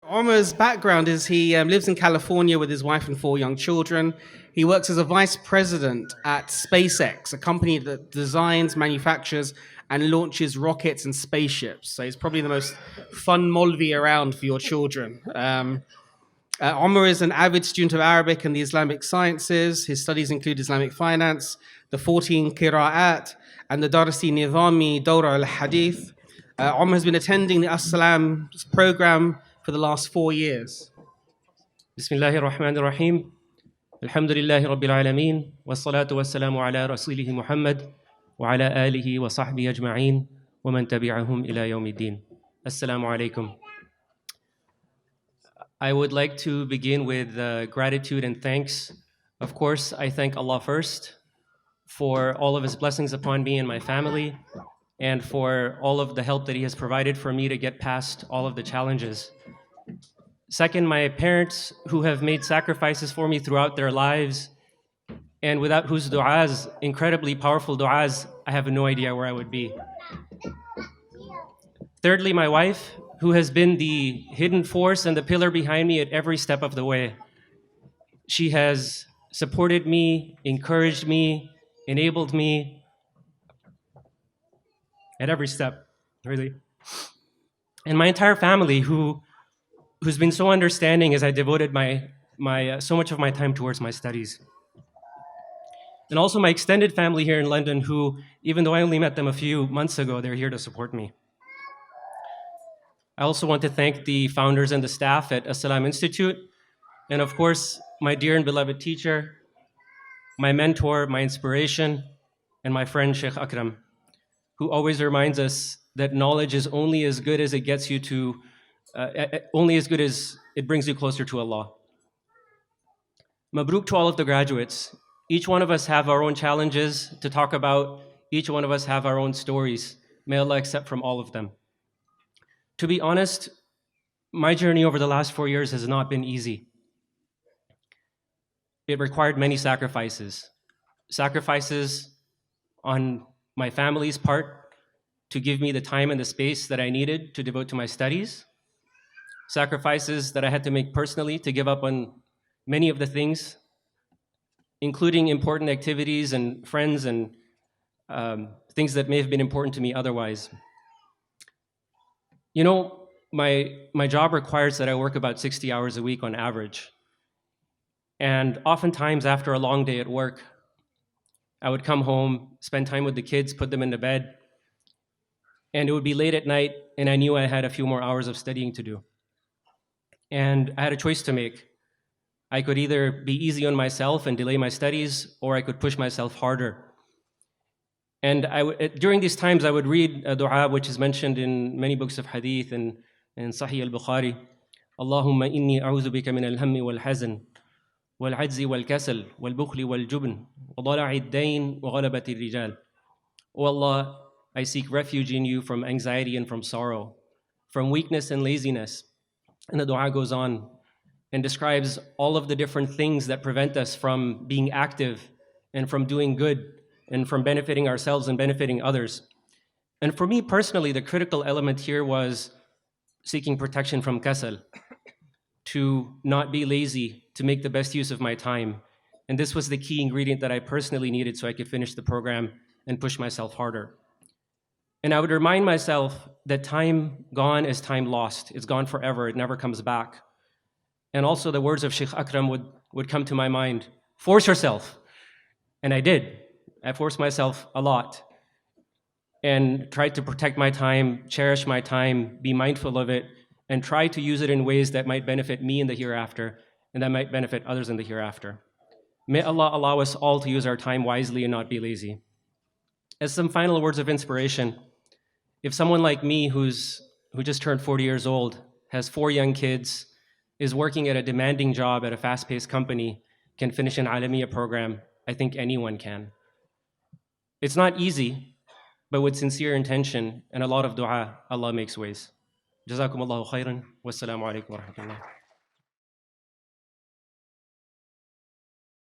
Umer's background is he lives in California with his wife and 4 young children. He works as a vice president at SpaceX, a company that designs, manufactures, and launches rockets and spaceships. So he's probably the most fun Molvi around for your children. Umer is an avid student of Arabic and the Islamic sciences. His studies include Islamic finance, the 14 qira'at, and the Darsi Nizami Dawra al-Hadith. Umer has been attending the Al-Salam program for the last 4 years. بسم الله الرحمن الرحيم الحمد لله رب العالمين والصلاة والسلام على رسوله محمد وعلى آله وصحبه أجمعين ومن تبعهم إلى يوم الدين. Assalamu alaikum. I would like to begin with gratitude and thanks. Of course, I thank Allah first for all of His blessings upon me and my family, and for all of the help that He has provided for me to get past all of the challenges. Second, my parents who have made sacrifices for me throughout their lives, and without whose du'as, incredibly powerful du'as, I have no idea where I would be. Thirdly, my wife, who has been the hidden force and the pillar behind me at every step of the way. She has supported me, encouraged me, enabled me at every step, really. And my entire family, who's been so understanding as I devoted so much of my time towards my studies. And also my extended family here in London, who, even though I only met them a few months ago, they're here to support me. I also want to thank the founders and the staff at Al-Salam Institute, and of course, my dear and beloved teacher, my mentor, my inspiration, and my friend Sheikh Akram, who always reminds us that knowledge is only as good as it gets you to, only as good as it brings you closer to Allah. Mabruk to all of the graduates. Each one of us have our own challenges to talk about. Each one of us have our own stories. May Allah accept from all of them. To be honest, my journey over the last 4 years has not been easy. It required many sacrifices. Sacrifices on my family's part to give me the time and the space that I needed to devote to my studies. Sacrifices that I had to make personally to give up on many of the things, including important activities and friends and things that may have been important to me otherwise. You know, my job requires that I work about 60 hours a week on average. And oftentimes after a long day at work, I would come home, spend time with the kids, put them into bed, and it would be late at night, and I knew I had a few more hours of studying to do. And I had a choice to make. I could either be easy on myself and delay my studies, or I could push myself harder. And during these times, I would read a dua which is mentioned in many books of hadith and Sahih al-Bukhari. Allahumma inni a'udhu bika min al-hammi wal-hazan, wal-'ajzi wal-kasal, wal-bukhli wal-jubn, wa dala'i ad-dayn wa ghalabati ar-rijal. O Allah, I seek refuge in you from anxiety and from sorrow, from weakness and laziness. And the dua goes on and describes all of the different things that prevent us from being active and from doing good and from benefiting ourselves and benefiting others. And for me personally, the critical element here was seeking protection from kasal, to not be lazy, to make the best use of my time. And this was the key ingredient that I personally needed so I could finish the program and push myself harder. And I would remind myself that time gone is time lost. It's gone forever. It never comes back. And also the words of Sheikh Akram would come to my mind. Force yourself. And I did. I forced myself a lot and tried to protect my time, cherish my time, be mindful of it, and try to use it in ways that might benefit me in the hereafter and that might benefit others in the hereafter. May Allah allow us all to use our time wisely and not be lazy. As some final words of inspiration, if someone like me who just turned 40 years old, has 4 young kids, is working at a demanding job at a fast-paced company, can finish an Alamiya program, I think anyone can. It's not easy, but with sincere intention and a lot of dua, Allah makes ways. Jazakumullahu khairan. Wassalamu alaikum wa rahmatullah.